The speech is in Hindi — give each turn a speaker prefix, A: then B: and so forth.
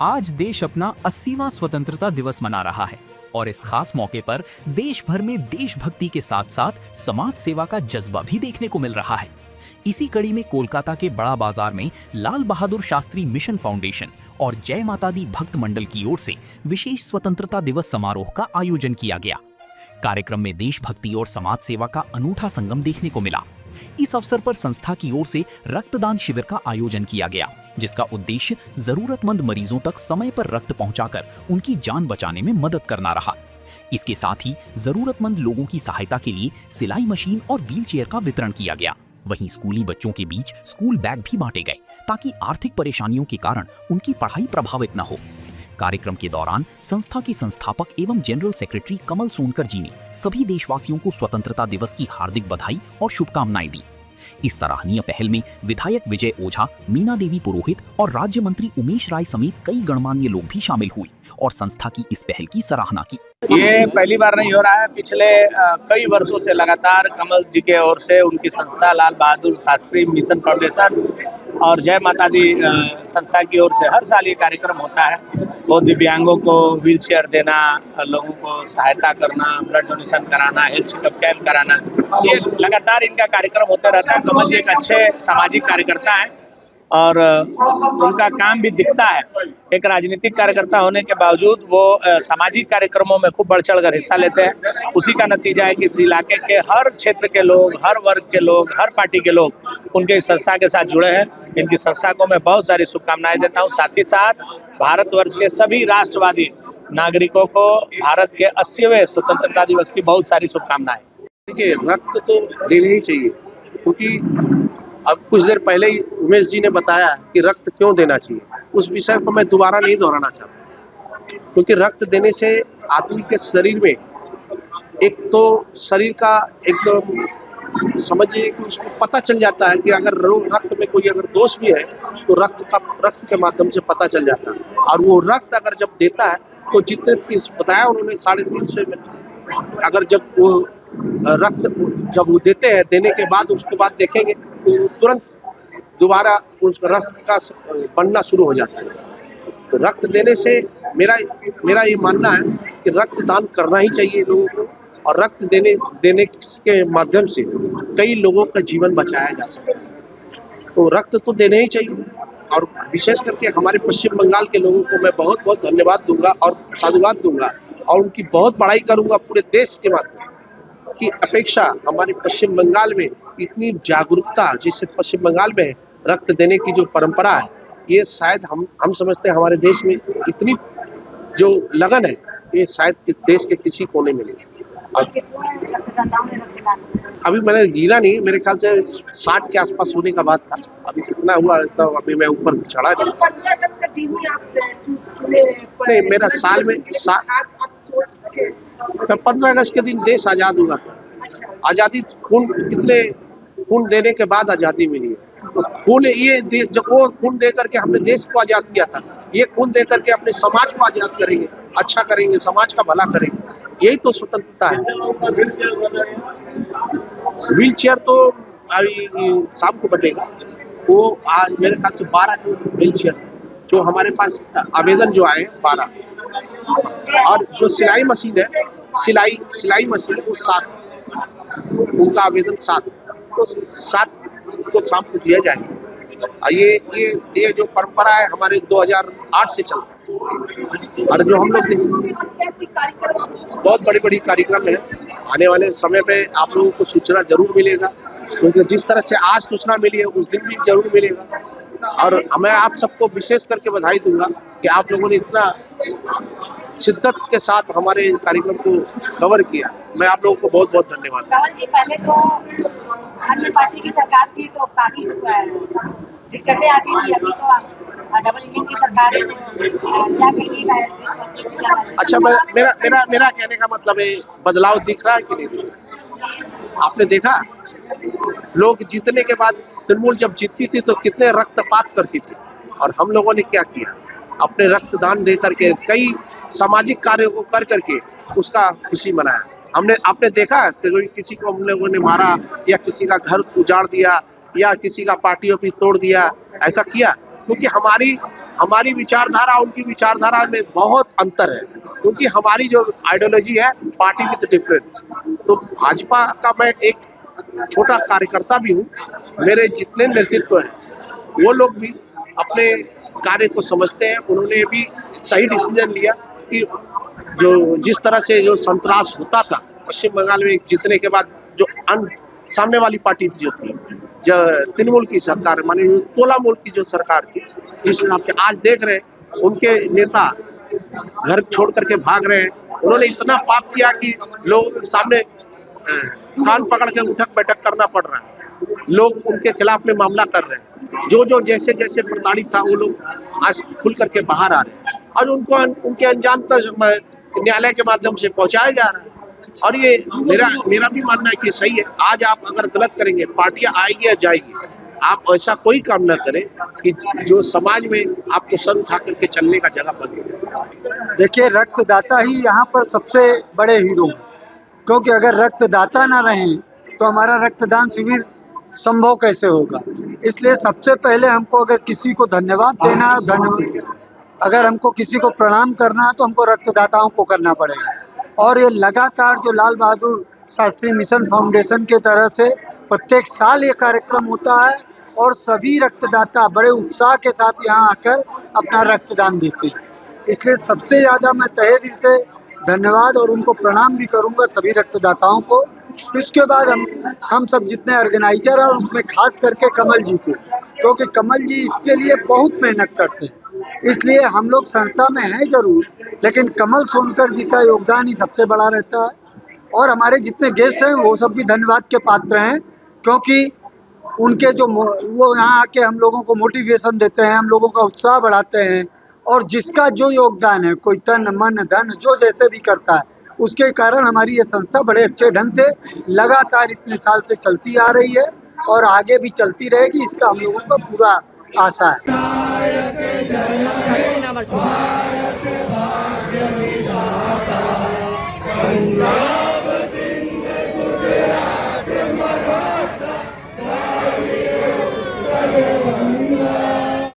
A: आज देश अपना 80वां स्वतंत्रता दिवस मना रहा है और इस खास मौके पर देश भर में देशभक्ति के साथ साथ समाज सेवा का जज्बा भी देखने को मिल रहा है। इसी कड़ी में कोलकाता के बड़ा बाजार में लाल बहादुर शास्त्री मिशन फाउंडेशन और जय माता दी भक्त मंडल की ओर से विशेष स्वतंत्रता दिवस समारोह का आयोजन किया गया। कार्यक्रम में देशभक्ति और समाज सेवा का अनूठा संगम देखने को मिला। इस अवसर पर संस्था की ओर से रक्तदान शिविर का आयोजन किया गया, जिसका उद्देश्य जरूरतमंद मरीजों तक समय पर रक्त पहुंचाकर उनकी जान बचाने में मदद करना रहा। इसके साथ ही जरूरतमंद लोगों की सहायता के लिए सिलाई मशीन और व्हीलचेयर का वितरण किया गया। वहीं स्कूली बच्चों के बीच स्कूल बैग भी बांटे गए ताकि आर्थिक परेशानियों के कारण उनकी पढ़ाई प्रभावित न हो। कार्यक्रम के दौरान संस्था के संस्थापक एवं जनरल सेक्रेटरी कमल सोनकर जी ने सभी देशवासियों को स्वतंत्रता दिवस की हार्दिक बधाई और शुभकामनाएं दी। इस सराहनीय पहल में विधायक विजय ओझा, मीना देवी पुरोहित और राज्य मंत्री उमेश राय समेत कई गणमान्य लोग भी शामिल हुए और संस्था की इस पहल की सराहना की।
B: ये पहली बार नहीं हो रहा है, पिछले कई वर्षों से लगातार कमल जी के ओर से उनकी संस्था लाल बहादुर शास्त्री मिशन फाउंडेशन और जय माता दी संस्था की ओर से हर साल ये कार्यक्रम होता है। वो दिव्यांगों को व्हीलचेयर देना, लोगों को सहायता करना, ब्लड डोनेशन कराना, हेल्थ चेकअप कैंप कराना, ये लगातार इनका कार्यक्रम होता रहता है। कमल जी एक अच्छे सामाजिक कार्यकर्ता है और उनका काम भी दिखता है। एक राजनीतिक कार्यकर्ता होने के बावजूद वो सामाजिक कार्यक्रमों में खूब बढ़ चढ़कर हिस्सा लेते हैं। उसी का नतीजा है कि इस इलाके के हर क्षेत्र के लोग, हर वर्ग के लोग, हर पार्टी के लोग उनके इस संस्था के साथ जुड़े हैं। इनकी संस्था को मैं बहुत सारी शुभकामनाएं देता हूं। साथ ही साथ भारतवर्ष के सभी राष्ट्रवादी नागरिकों को भारत के 80वें स्वतंत्रता दिवस की बहुत सारी शुभकामनाएं।
C: देखिए, रक्त तो देना ही चाहिए, क्योंकि अब कुछ देर पहले ही उमेश जी ने बताया कि रक्त क्यों देना चाहिए। उस विषय को मैं दोबारा नहीं दोहराना चाहता, क्योंकि रक्त देने से आदमी के शरीर में एक तो शरीर का एक जो समझिए कि उसको पता चल जाता है कि अगर रक्त में कोई अगर दोष भी है तो रक्त के माध्यम से पता चल जाता है। और वो रक्त अगर जब देता है तो जितने बताया उन्होंने 350 मिनट, अगर जब वो रक्त जब वो देते हैं, देने के बाद उसके बाद देखेंगे तो तुरंत दोबारा उसका रक्त का बनना शुरू हो जाता है। तो रक्त देने से मेरा ये मानना है कि रक्त दान करना ही चाहिए लोगों को, और रक्त देने के माध्यम से कई लोगों का जीवन बचाया जा सकता है। तो रक्त तो देने ही चाहिए, और विशेष करके हमारे पश्चिम बंगाल के लोगों को मैं बहुत बहुत धन्यवाद दूंगा और साधुवाद दूंगा और उनकी बहुत बड़ाई करूंगा पूरे देश के माध्यम की अपेक्षा। हमारे पश्चिम बंगाल में इतनी जागरूकता जैसे पश्चिम बंगाल में रक्त देने की जो परंपरा है, ये शायद हम समझते हैं हमारे देश में इतनी जो लगन है, ये शायद देश के किसी कोने में नहीं। अभी मैंने गिना नहीं, मेरे ख्याल से 60 के आसपास होने का बात था। अभी कितना हुआ तो अभी मैं ऊपर चढ़ा नहीं। मेरा साल में 15 अगस्त के दिन देश आजाद हुआ था। आजादी कितने खून देने के बाद आजादी मिली है। तो खून ये जब वो खून दे करके हमने देश को आजाद किया था, ये खून दे करके अपने समाज को आजाद करेंगे, अच्छा करेंगे, समाज का भला करेंगे, यही तो स्वतंत्रता है। व्हीलचेयर तो अभी शाम को बटेगा। वो आज मेरे ख्याल से 12 व्हीलचेयर जो हमारे पास आवेदन जो आए 12, और जो सिलाई मशीन है, सिलाई मशीन वो 7, उनका आवेदन 7, तो 7 को शाम को दिया जाएगा। ये जो परंपरा है हमारे 2008 से चलता है, और जो हम लोग बहुत बड़ी कार्यक्रम है। आने वाले समय पे आप लोगों को सूचना जरूर मिलेगा, क्योंकि जिस तरह से आज सूचना मिली है उस दिन भी जरूर मिलेगा। और मैं आप सबको विशेष करके बधाई दूंगा कि आप लोगों ने इतना शिद्दत के साथ हमारे कार्यक्रम को कवर किया। मैं आप लोगों को बहुत बहुत धन्यवाद।
D: राहुल जी, पहले तो अन्य पार्टी की सरकार थी तो काफी दिक्कतें आती थी, अभी तो डबल इंजन की सरकार है, क्या कहिए?
C: अच्छा, मेरा कहने का मतलब है, बदलाव दिख रहा है कि नहीं? आपने देखा लोग जीतने के बाद तृणमूल जब जीतती थी तो कितने रक्तपात करती थी, और हम लोगों ने क्या किया? अपने रक्तदान दे करके, कई सामाजिक कार्यों को कर करके उसका खुशी मनाया। आपने देखा कि किसी को हम लोगों ने मारा या किसी का घर उजाड़ दिया या किसी का पार्टी ऑफिस तोड़ दिया, ऐसा किया? क्योंकि हमारी विचारधारा उनकी विचारधारा में बहुत अंतर है, क्योंकि हमारी जो आइडियोलॉजी है पार्टी विद डिफरेंस। तो भाजपा का मैं एक छोटा कार्यकर्ता भी हूँ, मेरे जितने नेतृत्व हैं वो लोग भी अपने कार्य को समझते हैं। उन्होंने भी सही डिसीजन लिया कि जो जिस तरह से जो संतरास होता था पश्चिम बंगाल में जीतने के बाद, जो सामने वाली पार्टी जो थी, जो तृणमूल की सरकार माने तोलामूल की जो सरकार थी, जिस हिसाब से आज देख रहे हैं उनके नेता घर छोड़ करके भाग रहे हैं। उन्होंने इतना पाप किया कि लोगों के सामने कान पकड़ के उठक बैठक करना पड़ रहा है। लोग उनके खिलाफ में मामला कर रहे हैं। जो जैसे जैसे प्रताड़ित था वो लोग आज खुल करके बाहर आ रहे हैं और उनको उनके अंजाम तक न्यायालय के माध्यम से पहुंचाया जा रहा है। और ये मेरा भी मानना है कि सही है। आज आप अगर गलत करेंगे, पार्टियां आएगी या जाएगी, आप ऐसा कोई काम ना करें कि जो समाज में आपको सर उठा करके चलने का जगह बने।
E: देखिए, रक्तदाता ही यहाँ पर सबसे बड़े हीरो हैं, क्योंकि अगर रक्तदाता ना रहें तो हमारा रक्तदान शिविर संभव कैसे होगा। इसलिए सबसे पहले हमको अगर किसी को धन्यवाद देना है, धन्यवाद, अगर हमको किसी को प्रणाम करना है तो हमको रक्तदाताओं को करना पड़ेगा। और ये लगातार जो लाल बहादुर शास्त्री मिशन फाउंडेशन के तरह से प्रत्येक साल ये कार्यक्रम होता है और सभी रक्तदाता बड़े उत्साह के साथ यहाँ आकर अपना रक्तदान देते हैं। इसलिए सबसे ज़्यादा मैं तहे दिल से धन्यवाद और उनको प्रणाम भी करूँगा सभी रक्तदाताओं को। इसके बाद हम सब जितने ऑर्गेनाइजर हैं और उसमें खास करके कमल जी को, क्योंकि कमल जी इसके लिए बहुत मेहनत करते हैं। इसलिए हम लोग संस्था में हैं जरूर, लेकिन कमल सोनकर जी का योगदान ही सबसे बड़ा रहता है। और हमारे जितने गेस्ट हैं वो सब भी धन्यवाद के पात्र हैं, क्योंकि उनके जो वो यहाँ आके हम लोगों को मोटिवेशन देते हैं, हम लोगों का उत्साह बढ़ाते हैं। और जिसका जो योगदान है, कोई तन मन धन जो जैसे भी करता है, उसके कारण हमारी ये संस्था बड़े अच्छे ढंग से लगातार इतने साल से चलती आ रही है और आगे भी चलती रहेगी, इसका हम लोगों का पूरा आशा है।